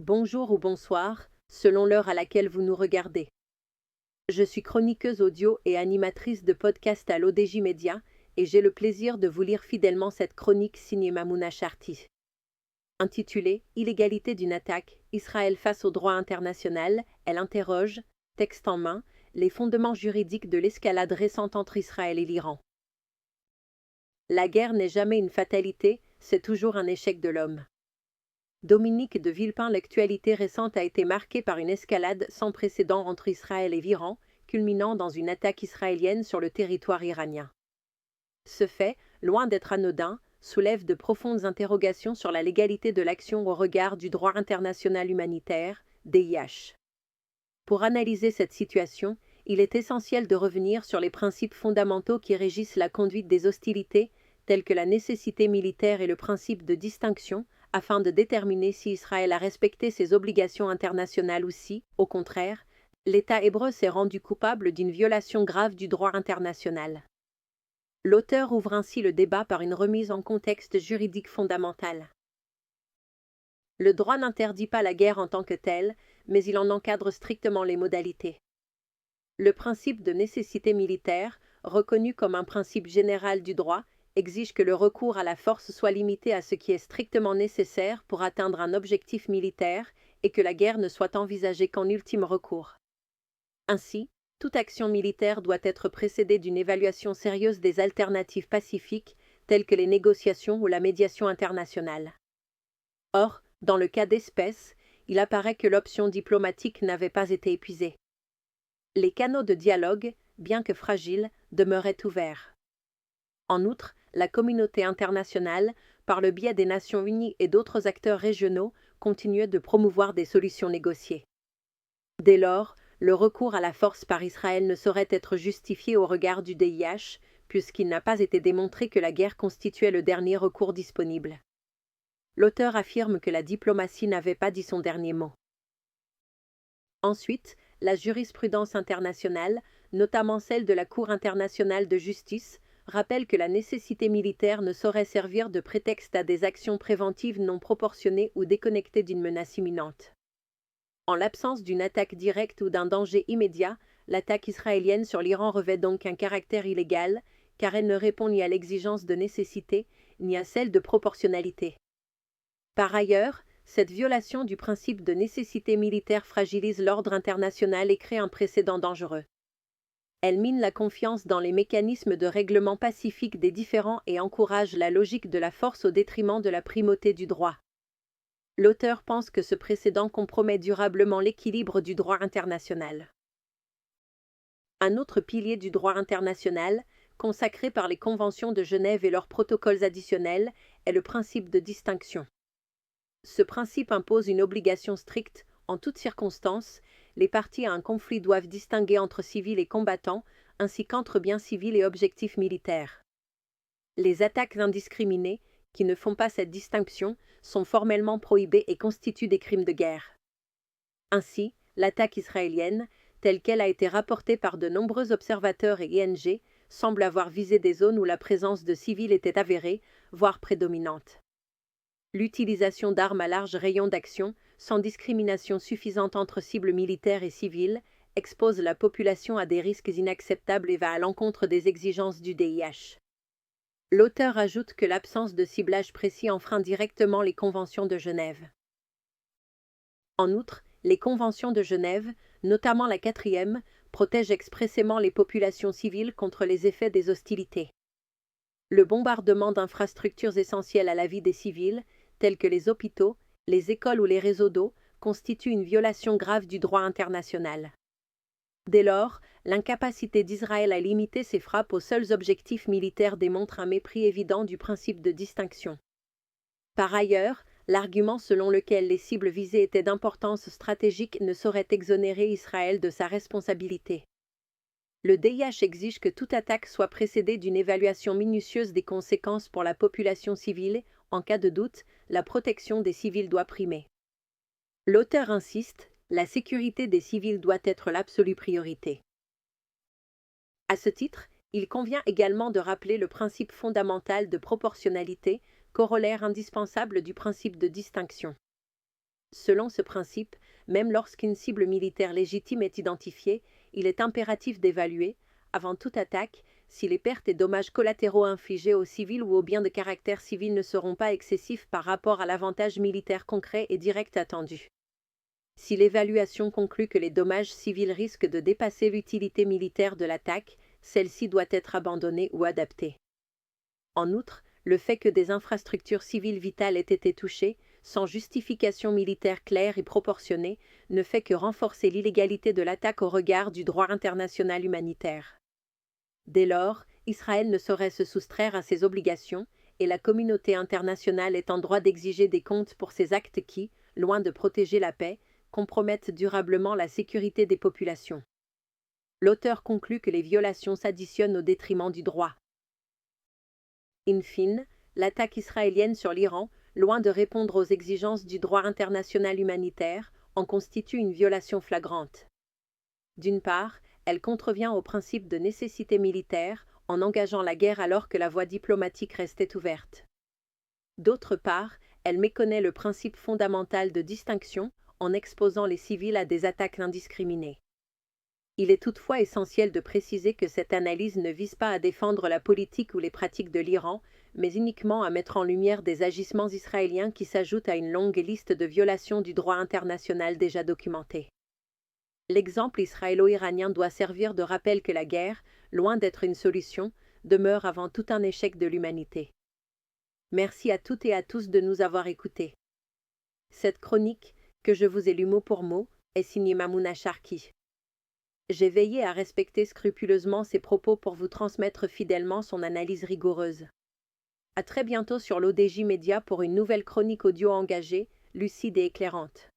Bonjour ou bonsoir, selon l'heure à laquelle vous nous regardez. Je suis chroniqueuse audio et animatrice de podcast à l'ODJ Média et j'ai le plaisir de vous lire fidèlement cette chronique signée Mamouna Charti. Intitulée « Illégalité d'une attaque, Israël face au droit international », elle interroge, texte en main, les fondements juridiques de l'escalade récente entre Israël et l'Iran. La guerre n'est jamais une fatalité, c'est toujours un échec de l'homme. Dominique de Villepin. L'actualité récente a été marquée par une escalade sans précédent entre Israël et l'Iran, culminant dans une attaque israélienne sur le territoire iranien. Ce fait, loin d'être anodin, soulève de profondes interrogations sur la légalité de l'action au regard du droit international humanitaire, DIH. Pour analyser cette situation, il est essentiel de revenir sur les principes fondamentaux qui régissent la conduite des hostilités, tels que la nécessité militaire et le principe de distinction, afin de déterminer si Israël a respecté ses obligations internationales ou si, au contraire, l'État hébreu s'est rendu coupable d'une violation grave du droit international. L'auteur ouvre ainsi le débat par une remise en contexte juridique fondamental. Le droit n'interdit pas la guerre en tant que telle, mais il en encadre strictement les modalités. Le principe de nécessité militaire, reconnu comme un principe général du droit, exige que le recours à la force soit limité à ce qui est strictement nécessaire pour atteindre un objectif militaire et que la guerre ne soit envisagée qu'en ultime recours. Ainsi, toute action militaire doit être précédée d'une évaluation sérieuse des alternatives pacifiques telles que les négociations ou la médiation internationale. Or, dans le cas d'espèce, il apparaît que l'option diplomatique n'avait pas été épuisée. Les canaux de dialogue, bien que fragiles, demeuraient ouverts. En outre, la communauté internationale, par le biais des Nations Unies et d'autres acteurs régionaux, continuait de promouvoir des solutions négociées. Dès lors, le recours à la force par Israël ne saurait être justifié au regard du DIH, puisqu'il n'a pas été démontré que la guerre constituait le dernier recours disponible. L'auteur affirme que la diplomatie n'avait pas dit son dernier mot. Ensuite, la jurisprudence internationale, notamment celle de la Cour internationale de justice, rappelle que la nécessité militaire ne saurait servir de prétexte à des actions préventives non proportionnées ou déconnectées d'une menace imminente. En l'absence d'une attaque directe ou d'un danger immédiat, l'attaque israélienne sur l'Iran revêt donc un caractère illégal, car elle ne répond ni à l'exigence de nécessité, ni à celle de proportionnalité. Par ailleurs, cette violation du principe de nécessité militaire fragilise l'ordre international et crée un précédent dangereux. Elle mine la confiance dans les mécanismes de règlement pacifique des différends et encourage la logique de la force au détriment de la primauté du droit. L'auteur pense que ce précédent compromet durablement l'équilibre du droit international. Un autre pilier du droit international, consacré par les conventions de Genève et leurs protocoles additionnels, est le principe de distinction. Ce principe impose une obligation stricte, en toutes circonstances. Les parties à un conflit doivent distinguer entre civils et combattants, ainsi qu'entre biens civils et objectifs militaires. Les attaques indiscriminées, qui ne font pas cette distinction, sont formellement prohibées et constituent des crimes de guerre. Ainsi, l'attaque israélienne, telle qu'elle a été rapportée par de nombreux observateurs et ONG, semble avoir visé des zones où la présence de civils était avérée, voire prédominante. L'utilisation d'armes à large rayon d'action, sans discrimination suffisante entre cibles militaires et civiles, expose la population à des risques inacceptables et va à l'encontre des exigences du DIH. L'auteur ajoute que l'absence de ciblage précis enfreint directement les conventions de Genève. En outre, les conventions de Genève, notamment la 4e, protègent expressément les populations civiles contre les effets des hostilités. Le bombardement d'infrastructures essentielles à la vie des civils, tels que les hôpitaux, les écoles ou les réseaux d'eau, constituent une violation grave du droit international. Dès lors, l'incapacité d'Israël à limiter ses frappes aux seuls objectifs militaires démontre un mépris évident du principe de distinction. Par ailleurs, l'argument selon lequel les cibles visées étaient d'importance stratégique ne saurait exonérer Israël de sa responsabilité. Le DIH exige que toute attaque soit précédée d'une évaluation minutieuse des conséquences pour la population civile. En cas de doute, la protection des civils doit primer. L'auteur insiste, la sécurité des civils doit être l'absolue priorité. À ce titre, il convient également de rappeler le principe fondamental de proportionnalité, corollaire indispensable du principe de distinction. Selon ce principe, même lorsqu'une cible militaire légitime est identifiée, il est impératif d'évaluer, avant toute attaque, si les pertes et dommages collatéraux infligés aux civils ou aux biens de caractère civil ne seront pas excessifs par rapport à l'avantage militaire concret et direct attendu. Si l'évaluation conclut que les dommages civils risquent de dépasser l'utilité militaire de l'attaque, celle-ci doit être abandonnée ou adaptée. En outre, le fait que des infrastructures civiles vitales aient été touchées, sans justification militaire claire et proportionnée, ne fait que renforcer l'illégalité de l'attaque au regard du droit international humanitaire. Dès lors, Israël ne saurait se soustraire à ses obligations, et la communauté internationale est en droit d'exiger des comptes pour ces actes qui, loin de protéger la paix, compromettent durablement la sécurité des populations. L'auteur conclut que les violations s'additionnent au détriment du droit. In fine, l'attaque israélienne sur l'Iran, loin de répondre aux exigences du droit international humanitaire, en constitue une violation flagrante. D'une part, elle contrevient au principe de nécessité militaire en engageant la guerre alors que la voie diplomatique restait ouverte. D'autre part, elle méconnaît le principe fondamental de distinction en exposant les civils à des attaques indiscriminées. Il est toutefois essentiel de préciser que cette analyse ne vise pas à défendre la politique ou les pratiques de l'Iran, mais uniquement à mettre en lumière des agissements israéliens qui s'ajoutent à une longue liste de violations du droit international déjà documentées. L'exemple israélo-iranien doit servir de rappel que la guerre, loin d'être une solution, demeure avant tout un échec de l'humanité. Merci à toutes et à tous de nous avoir écoutés. Cette chronique, que je vous ai lue mot pour mot, est signée Mamouna Sharki. J'ai veillé à respecter scrupuleusement ses propos pour vous transmettre fidèlement son analyse rigoureuse. À très bientôt sur l'ODJ Média pour une nouvelle chronique audio engagée, lucide et éclairante.